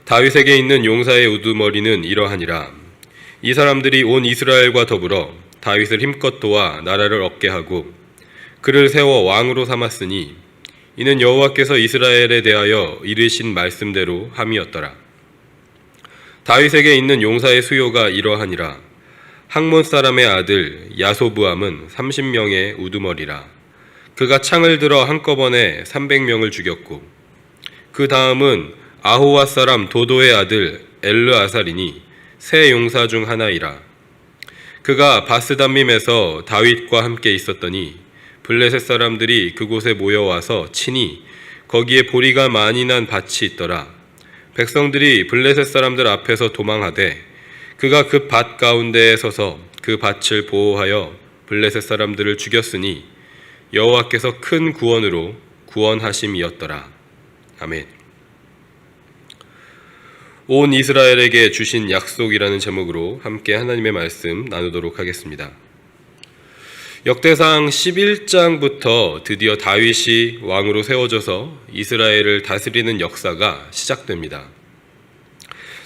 다윗에게 있는 용사의 우두머리는 이러하니라. 이 사람들이 온 이스라엘과 더불어 다윗을 힘껏 도와 나라를 얻게 하고 그를 세워 왕으로 삼았으니 이는 여호와께서 이스라엘에 대하여 이르신 말씀대로 함이었더라. 다윗에게 있는 용사의 수요가 이러하니라. 학몬 사람의 아들 야소부암은 30명의 우두머리라. 그가 창을 들어 한꺼번에 300명을 죽였고 그 다음은 아호와 사람 도도의 아들 엘르아살이니 세 용사 중 하나이라. 그가 바스담밈에서 다윗과 함께 있었더니 블레셋 사람들이 그곳에 모여와서 치니 거기에 보리가 많이 난 밭이 있더라. 백성들이 블레셋 사람들 앞에서 도망하되 그가 그 밭 가운데에 서서 그 밭을 보호하여 블레셋 사람들을 죽였으니 여호와께서 큰 구원으로 구원하심이었더라. 아멘. 온 이스라엘에게 주신 약속이라는 제목으로 함께 하나님의 말씀 나누도록 하겠습니다. 역대상 11장부터 드디어 다윗이 왕으로 세워져서 이스라엘을 다스리는 역사가 시작됩니다.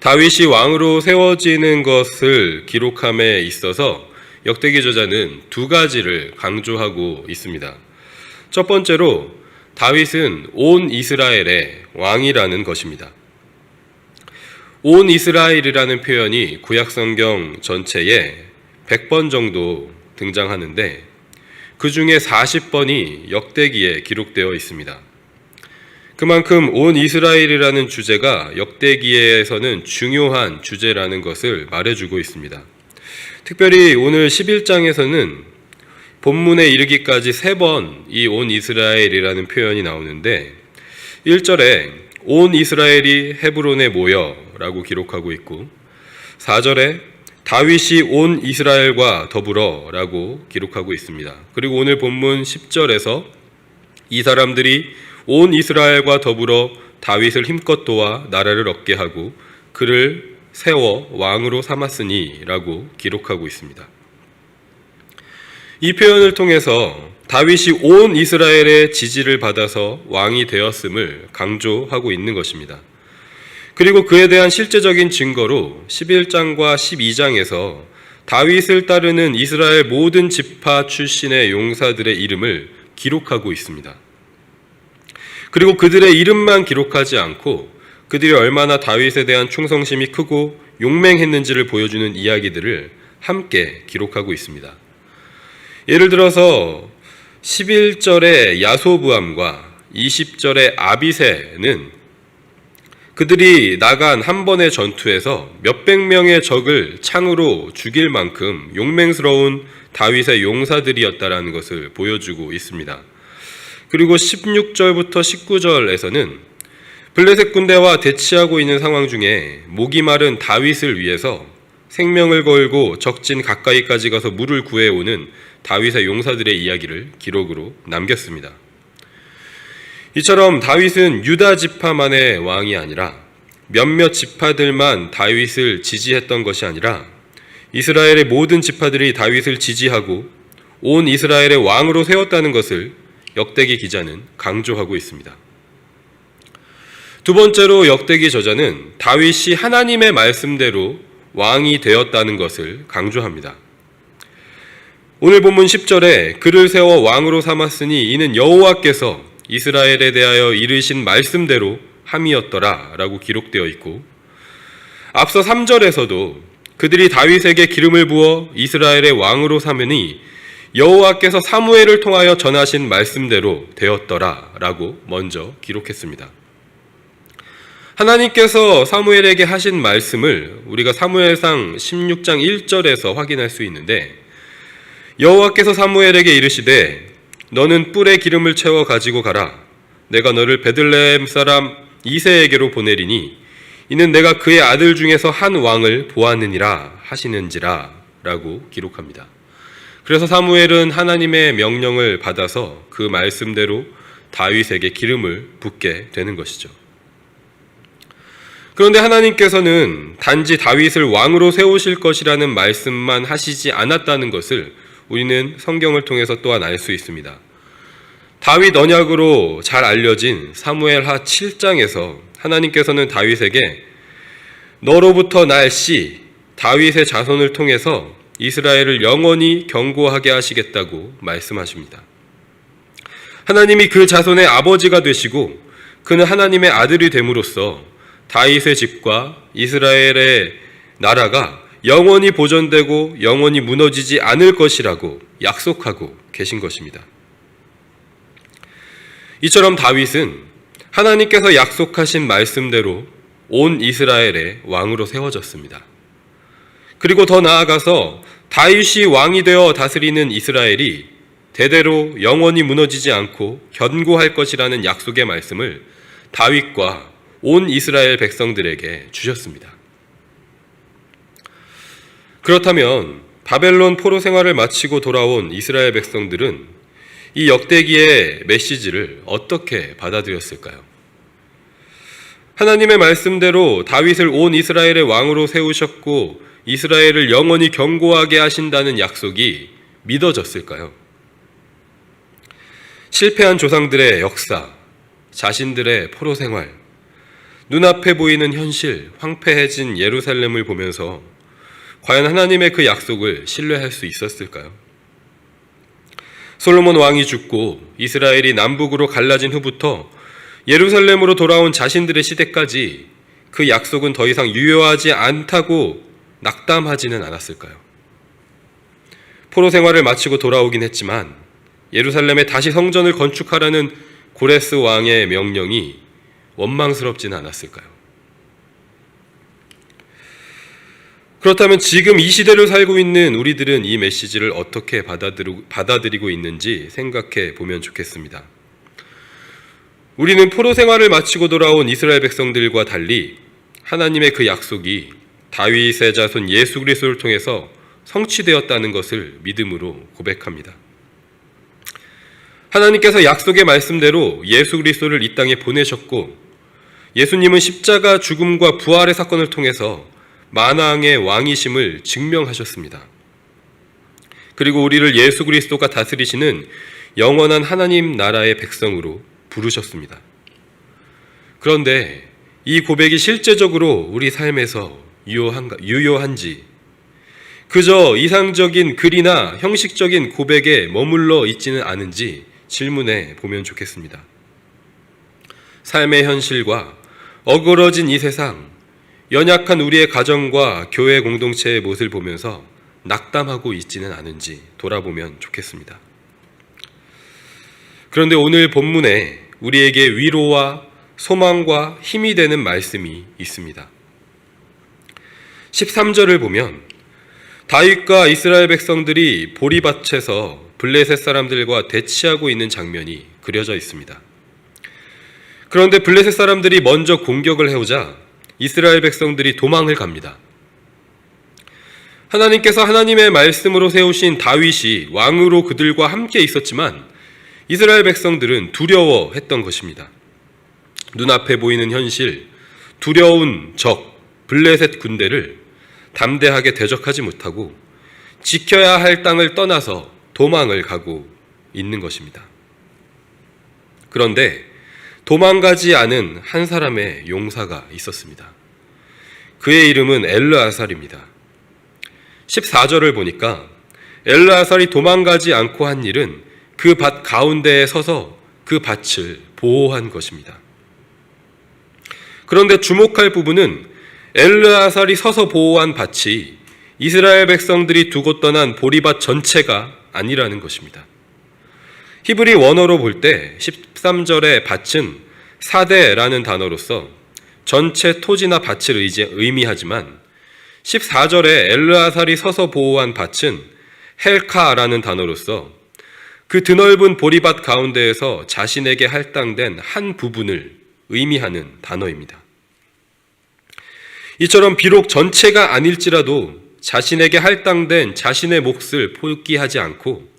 다윗이 왕으로 세워지는 것을 기록함에 있어서 역대기 저자는 두 가지를 강조하고 있습니다. 첫 번째로 다윗은 온 이스라엘의 왕이라는 것입니다. 온 이스라엘이라는 표현이 구약성경 전체에 100번 정도 등장하는데 그 중에 40번이 역대기에 기록되어 있습니다. 그만큼 온 이스라엘이라는 주제가 역대기에서는 중요한 주제라는 것을 말해주고 있습니다. 특별히 오늘 11장에서는 본문에 이르기까지 3번 이 온 이스라엘이라는 표현이 나오는데 1절에 온 이스라엘이 헤브론에 모여 라고 기록하고 있고 4절에 다윗이 온 이스라엘과 더불어 라고 기록하고 있습니다. 그리고 오늘 본문 10절에서 이 사람들이 온 이스라엘과 더불어 다윗을 힘껏 도와 나라를 얻게 하고 그를 세워 왕으로 삼았으니 라고 기록하고 있습니다. 이 표현을 통해서 다윗이 온 이스라엘의 지지를 받아서 왕이 되었음을 강조하고 있는 것입니다. 그리고 그에 대한 실제적인 증거로 11장과 12장에서 다윗을 따르는 이스라엘 모든 지파 출신의 용사들의 이름을 기록하고 있습니다. 그리고 그들의 이름만 기록하지 않고 그들이 얼마나 다윗에 대한 충성심이 크고 용맹했는지를 보여주는 이야기들을 함께 기록하고 있습니다. 예를 들어서 11절의 야소부암과 20절의 아비새는 그들이 나간 한 번의 전투에서 몇백 명의 적을 창으로 죽일 만큼 용맹스러운 다윗의 용사들이었다라는 것을 보여주고 있습니다. 그리고 16절부터 19절에서는 블레셋 군대와 대치하고 있는 상황 중에 목이 마른 다윗을 위해서 생명을 걸고 적진 가까이까지 가서 물을 구해오는 다윗의 용사들의 이야기를 기록으로 남겼습니다. 이처럼 다윗은 유다 지파만의 왕이 아니라 몇몇 지파들만 다윗을 지지했던 것이 아니라 이스라엘의 모든 지파들이 다윗을 지지하고 온 이스라엘의 왕으로 세웠다는 것을 역대기 기자는 강조하고 있습니다. 두 번째로 역대기 저자는 다윗이 하나님의 말씀대로 왕이 되었다는 것을 강조합니다. 오늘 본문 10절에 그를 세워 왕으로 삼았으니 이는 여호와께서 이스라엘에 대하여 이르신 말씀대로 함이었더라 라고 기록되어 있고 앞서 3절에서도 그들이 다윗에게 기름을 부어 이스라엘의 왕으로 삼으니 여호와께서 사무엘을 통하여 전하신 말씀대로 되었더라 라고 먼저 기록했습니다. 하나님께서 사무엘에게 하신 말씀을 우리가 사무엘상 16장 1절에서 확인할 수 있는데 여호와께서 사무엘에게 이르시되 너는 뿔에 기름을 채워 가지고 가라. 내가 너를 베들레헴 사람 이새에게로 보내리니 이는 내가 그의 아들 중에서 한 왕을 보았느니라 하시는지라 라고 기록합니다. 그래서 사무엘은 하나님의 명령을 받아서 그 말씀대로 다윗에게 기름을 붓게 되는 것이죠. 그런데 하나님께서는 단지 다윗을 왕으로 세우실 것이라는 말씀만 하시지 않았다는 것을 우리는 성경을 통해서 또한 알 수 있습니다. 다윗 언약으로 잘 알려진 사무엘하 7장에서 하나님께서는 다윗에게 너로부터 날 씨 다윗의 자손을 통해서 이스라엘을 영원히 견고하게 하시겠다고 말씀하십니다. 하나님이 그 자손의 아버지가 되시고 그는 하나님의 아들이 됨으로써 다윗의 집과 이스라엘의 나라가 영원히 보존되고 영원히 무너지지 않을 것이라고 약속하고 계신 것입니다. 이처럼 다윗은 하나님께서 약속하신 말씀대로 온 이스라엘의 왕으로 세워졌습니다. 그리고 더 나아가서 다윗이 왕이 되어 다스리는 이스라엘이 대대로 영원히 무너지지 않고 견고할 것이라는 약속의 말씀을 다윗과 온 이스라엘 백성들에게 주셨습니다. 그렇다면 바벨론 포로 생활을 마치고 돌아온 이스라엘 백성들은 이 역대기의 메시지를 어떻게 받아들였을까요? 하나님의 말씀대로 다윗을 온 이스라엘의 왕으로 세우셨고 이스라엘을 영원히 견고하게 하신다는 약속이 믿어졌을까요? 실패한 조상들의 역사, 자신들의 포로 생활, 눈앞에 보이는 현실, 황폐해진 예루살렘을 보면서 과연 하나님의 그 약속을 신뢰할 수 있었을까요? 솔로몬 왕이 죽고 이스라엘이 남북으로 갈라진 후부터 예루살렘으로 돌아온 자신들의 시대까지 그 약속은 더 이상 유효하지 않다고 낙담하지는 않았을까요? 포로 생활을 마치고 돌아오긴 했지만 예루살렘에 다시 성전을 건축하라는 고레스 왕의 명령이 원망스럽지는 않았을까요? 그렇다면 지금 이 시대를 살고 있는 우리들은 이 메시지를 어떻게 받아들이고 있는지 생각해 보면 좋겠습니다. 우리는 포로 생활을 마치고 돌아온 이스라엘 백성들과 달리 하나님의 그 약속이 다윗의 자손 예수 그리스도를 통해서 성취되었다는 것을 믿음으로 고백합니다. 하나님께서 약속의 말씀대로 예수 그리스도를 이 땅에 보내셨고 예수님은 십자가 죽음과 부활의 사건을 통해서 만왕의 왕이심을 증명하셨습니다. 그리고 우리를 예수 그리스도가 다스리시는 영원한 하나님 나라의 백성으로 부르셨습니다. 그런데 이 고백이 실제적으로 우리 삶에서 유효한지 그저 이상적인 글이나 형식적인 고백에 머물러 있지는 않은지 질문해 보면 좋겠습니다. 삶의 현실과 어그러진 이 세상, 연약한 우리의 가정과 교회 공동체의 모습을 보면서 낙담하고 있지는 않은지 돌아보면 좋겠습니다. 그런데 오늘 본문에 우리에게 위로와 소망과 힘이 되는 말씀이 있습니다. 13절을 보면 다윗과 이스라엘 백성들이 보리밭에서 블레셋 사람들과 대치하고 있는 장면이 그려져 있습니다. 그런데 블레셋 사람들이 먼저 공격을 해오자 이스라엘 백성들이 도망을 갑니다. 하나님께서 하나님의 말씀으로 세우신 다윗이 왕으로 그들과 함께 있었지만 이스라엘 백성들은 두려워했던 것입니다. 눈앞에 보이는 현실, 두려운 적, 블레셋 군대를 담대하게 대적하지 못하고 지켜야 할 땅을 떠나서 도망을 가고 있는 것입니다. 그런데 도망가지 않은 한 사람의 용사가 있었습니다. 그의 이름은 엘르아살입니다. 14절을 보니까 엘르아살이 도망가지 않고 한 일은 그 밭 가운데에 서서 그 밭을 보호한 것입니다. 그런데 주목할 부분은 엘르아살이 서서 보호한 밭이 이스라엘 백성들이 두고 떠난 보리밭 전체가 아니라는 것입니다. 히브리 원어로 볼 때 13절의 밭은 사대라는 단어로서 전체 토지나 밭을 의미하지만 14절에 엘르아살이 서서 보호한 밭은 헬카라는 단어로서 그 드넓은 보리밭 가운데에서 자신에게 할당된 한 부분을 의미하는 단어입니다. 이처럼 비록 전체가 아닐지라도 자신에게 할당된 자신의 몫을 포기하지 않고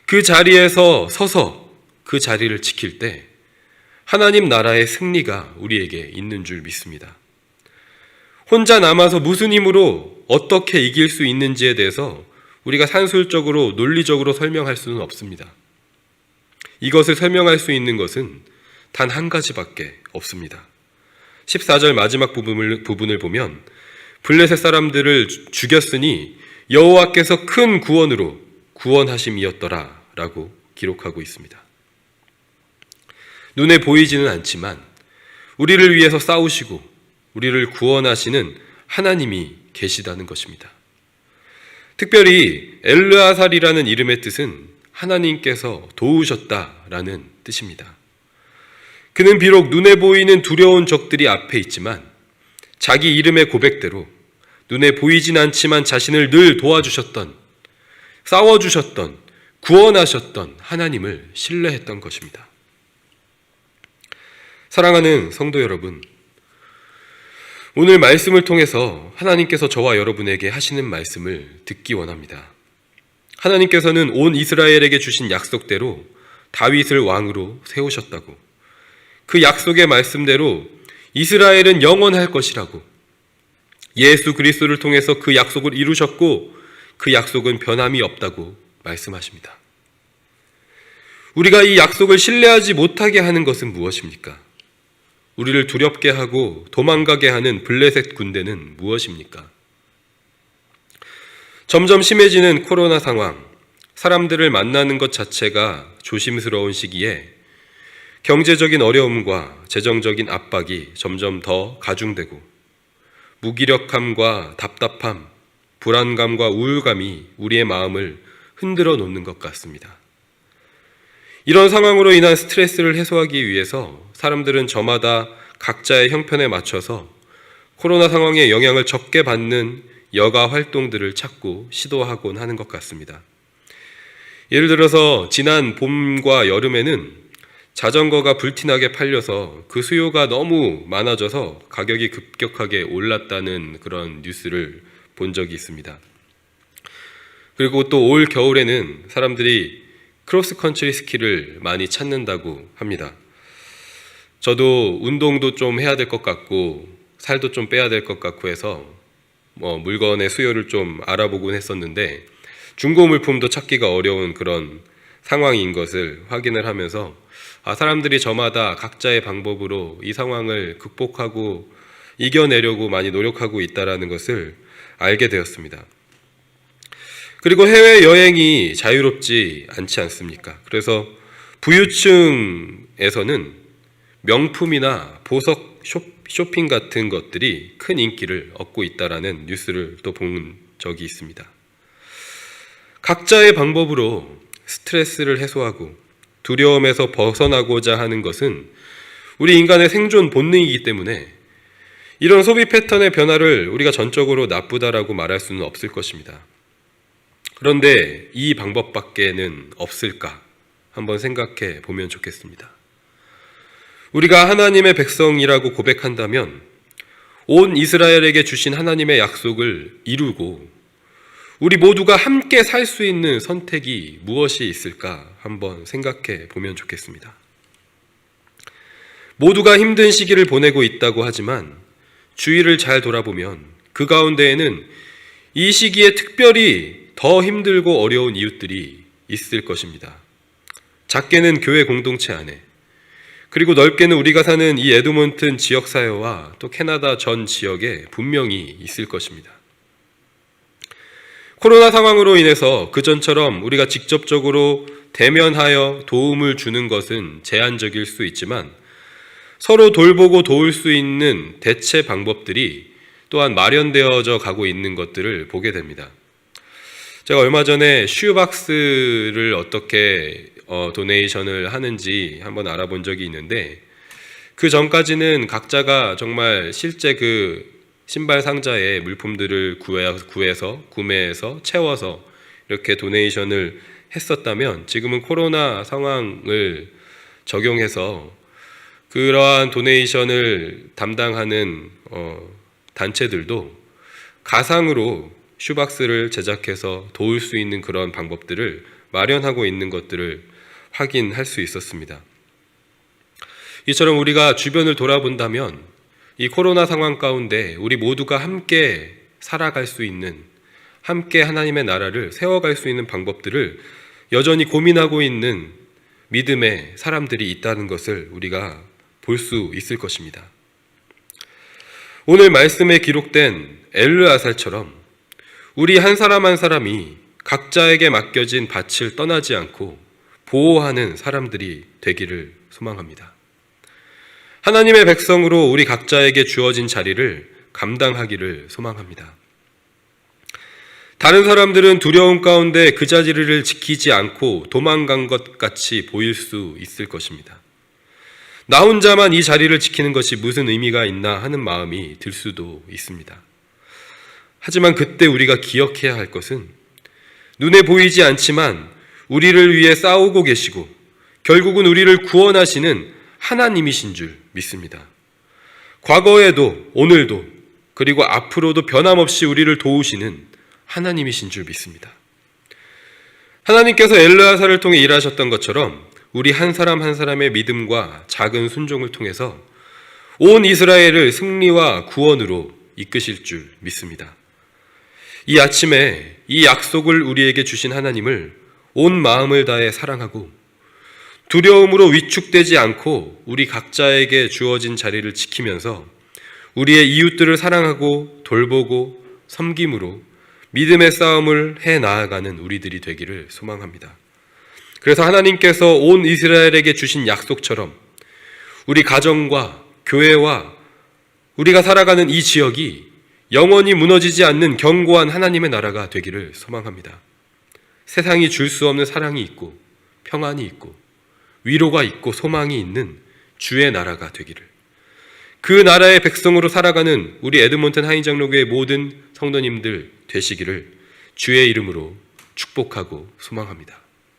그 자리에서 서서 그 자리를 지킬 때 하나님 나라의 승리가 우리에게 있는 줄 믿습니다. 혼자 남아서 무슨 힘으로 어떻게 이길 수 있는지에 대해서 우리가 산술적으로 논리적으로 설명할 수는 없습니다. 이것을 설명할 수 있는 것은 단 한 가지밖에 없습니다. 14절 마지막 부분을 보면 블레셋 사람들을 죽였으니 여호와께서 큰 구원으로 구원하심이었더라 라고 기록하고 있습니다. 눈에 보이지는 않지만 우리를 위해서 싸우시고 우리를 구원하시는 하나님이 계시다는 것입니다. 특별히 엘르아살이라는 이름의 뜻은 하나님께서 도우셨다라는 뜻입니다. 그는 비록 눈에 보이는 두려운 적들이 앞에 있지만 자기 이름의 고백대로 눈에 보이진 않지만 자신을 늘 도와주셨던, 싸워주셨던, 구원하셨던 하나님을 신뢰했던 것입니다. 사랑하는 성도 여러분, 오늘 말씀을 통해서 하나님께서 저와 여러분에게 하시는 말씀을 듣기 원합니다. 하나님께서는 온 이스라엘에게 주신 약속대로 다윗을 왕으로 세우셨다고, 그 약속의 말씀대로 이스라엘은 영원할 것이라고, 예수 그리스도를 통해서 그 약속을 이루셨고 그 약속은 변함이 없다고 말씀하십니다. 우리가 이 약속을 신뢰하지 못하게 하는 것은 무엇입니까? 우리를 두렵게 하고 도망가게 하는 블레셋 군대는 무엇입니까? 점점 심해지는 코로나 상황, 사람들을 만나는 것 자체가 조심스러운 시기에 경제적인 어려움과 재정적인 압박이 점점 더 가중되고 무기력함과 답답함, 불안감과 우울감이 우리의 마음을 흔들어 놓는 것 같습니다. 이런 상황으로 인한 스트레스를 해소하기 위해서 사람들은 저마다 각자의 형편에 맞춰서 코로나 상황의 영향을 적게 받는 여가 활동들을 찾고 시도하곤 하는 것 같습니다. 예를 들어서 지난 봄과 여름에는 자전거가 불티나게 팔려서 그 수요가 너무 많아져서 가격이 급격하게 올랐다는 그런 뉴스를 본 적이 있습니다. 그리고 또 올 겨울에는 사람들이 크로스컨트리 스키를 많이 찾는다고 합니다. 저도 운동도 좀 해야 될 것 같고 살도 좀 빼야 될 것 같고 해서 물건의 수요를 좀 알아보곤 했었는데 중고 물품도 찾기가 어려운 그런 상황인 것을 확인을 하면서 사람들이 저마다 각자의 방법으로 이 상황을 극복하고 이겨내려고 많이 노력하고 있다는 것을 알게 되었습니다. 그리고 해외여행이 자유롭지 않지 않습니까? 그래서 부유층에서는 명품이나 보석 쇼핑 같은 것들이 큰 인기를 얻고 있다는 뉴스를 또 본 적이 있습니다. 각자의 방법으로 스트레스를 해소하고 두려움에서 벗어나고자 하는 것은 우리 인간의 생존 본능이기 때문에 이런 소비 패턴의 변화를 우리가 전적으로 나쁘다라고 말할 수는 없을 것입니다. 그런데 이 방법밖에는 없을까? 한번 생각해 보면 좋겠습니다. 우리가 하나님의 백성이라고 고백한다면 온 이스라엘에게 주신 하나님의 약속을 이루고 우리 모두가 함께 살 수 있는 선택이 무엇이 있을까 한번 생각해 보면 좋겠습니다. 모두가 힘든 시기를 보내고 있다고 하지만 주위를 잘 돌아보면 그 가운데에는 이 시기에 특별히 더 힘들고 어려운 이웃들이 있을 것입니다. 작게는 교회 공동체 안에, 그리고 넓게는 우리가 사는 이 에드몬튼 지역사회와 또 캐나다 전 지역에 분명히 있을 것입니다. 코로나 상황으로 인해서 그전처럼 우리가 직접적으로 대면하여 도움을 주는 것은 제한적일 수 있지만 서로 돌보고 도울 수 있는 대체 방법들이 또한 마련되어져 가고 있는 것들을 보게 됩니다. 제가 얼마 전에 슈박스를 어떻게 도네이션을 하는지 한번 알아본 적이 있는데 그 전까지는 각자가 정말 실제 그 신발 상자에 물품들을 구매해서 채워서 이렇게 도네이션을 했었다면 지금은 코로나 상황을 적용해서 그러한 도네이션을 담당하는 단체들도 가상으로 슈박스를 제작해서 도울 수 있는 그런 방법들을 마련하고 있는 것들을 확인할 수 있었습니다. 이처럼 우리가 주변을 돌아본다면 이 코로나 상황 가운데 우리 모두가 함께 살아갈 수 있는, 함께 하나님의 나라를 세워갈 수 있는 방법들을 여전히 고민하고 있는 믿음의 사람들이 있다는 것을 우리가 볼 수 있을 것입니다. 오늘 말씀에 기록된 엘르아살처럼 우리 한 사람 한 사람이 각자에게 맡겨진 밭을 떠나지 않고 보호하는 사람들이 되기를 소망합니다. 하나님의 백성으로 우리 각자에게 주어진 자리를 감당하기를 소망합니다. 다른 사람들은 두려움 가운데 그 자리를 지키지 않고 도망간 것 같이 보일 수 있을 것입니다. 나 혼자만 이 자리를 지키는 것이 무슨 의미가 있나 하는 마음이 들 수도 있습니다. 하지만 그때 우리가 기억해야 할 것은 눈에 보이지 않지만 우리를 위해 싸우고 계시고 결국은 우리를 구원하시는 하나님이신 줄 믿습니다. 과거에도 오늘도 그리고 앞으로도 변함없이 우리를 도우시는 하나님이신 줄 믿습니다. 하나님께서 엘르아살을 통해 일하셨던 것처럼 우리 한 사람 한 사람의 믿음과 작은 순종을 통해서 온 이스라엘을 승리와 구원으로 이끄실 줄 믿습니다. 이 아침에 이 약속을 우리에게 주신 하나님을 온 마음을 다해 사랑하고 두려움으로 위축되지 않고 우리 각자에게 주어진 자리를 지키면서 우리의 이웃들을 사랑하고 돌보고 섬김으로 믿음의 싸움을 해 나아가는 우리들이 되기를 소망합니다. 그래서 하나님께서 온 이스라엘에게 주신 약속처럼 우리 가정과 교회와 우리가 살아가는 이 지역이 영원히 무너지지 않는 견고한 하나님의 나라가 되기를 소망합니다. 세상이 줄 수 없는 사랑이 있고 평안이 있고 위로가 있고 소망이 있는 주의 나라가 되기를, 그 나라의 백성으로 살아가는 우리 에드몬턴 한인장로교회 모든 성도님들 되시기를 주의 이름으로 축복하고 소망합니다.